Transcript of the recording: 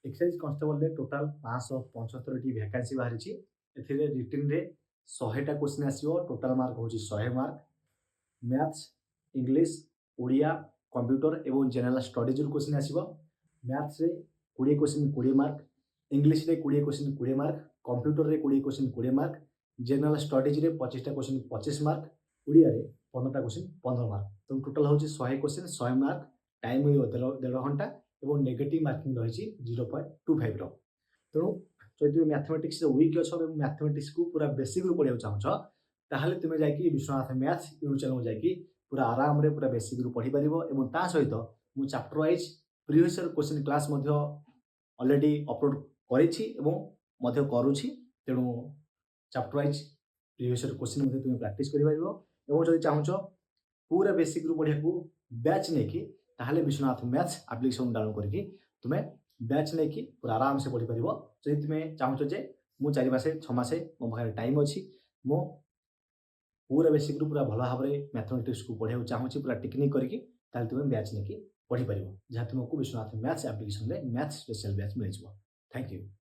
Excise constable रे total 575 T vacancy बाहरी एथिरे रिटन रे 100 टा क्वेश्चन आसीबो टोटल मार्क होची 100 mark maths English Odia computer एवं जनरल स्टडीज रो क्वेश्चन आसीबो मैथ्स रे 20 क्वेश्चन 20 मार्क इंग्लिश रे 20 क्वेश्चन 20 मार्क कंप्यूटर रे 20 क्वेश्चन 20 मार्क जनरल स्टडीज रे 25 टा क्वेश्चन 25 मार्क ओडिया रे 15 टा क्वेश्चन 15 मार्क तो टोटल होची 100 क्वेश्चन 100 मार्क टाइम हो 1.5 घंटा एवं नेगेटिव मार्किंग रही 0.25 रो तेणु जब तुम मैथमेटिक्स वीक अच्छ मैथमेटिक्स को पूरा बेसिक रू पढ़ा चाहो ताहले तुम जाकि विश्वनाथ मैथ्स यूट्यूब चैनल जाकि पूरा आराम रे पूरा बेसिक रू पढ़ी पारिबो एवं ता सहित मु chapter wise previous year question class मध्य ऑलरेडी अपलोड करिछि एवं मध्य करूछि तेणु chapter wise previous year question मध्य तुम प्रैक्टिस करि पारिबो एवं जदि चाहो पूरा बेसिक रू पढ़िया को बैच नेकी ताहले विश्वनाथ मैथ्स एप्लिकेशन डाउनलोड करके तुम्हें बैच लेकिन पूरा आराम से पढ़ी पार जब तुम्हें चाहो जे मु 4 मासे 6 मासे मो पाखे टाइम अच्छी मो पूरा बेसिक पूरा भल भाव में मैथमेटिक्स को पढ़ाई चाहूँगी पूरा टेक्निक करके तुम्हें बैच लेकिन पढ़ी पार जहाँ तुमको विश्वनाथ मैथ्स एप्लिकेशन में मैथ्स स्पेशल बैच मिल जाए। Thank you.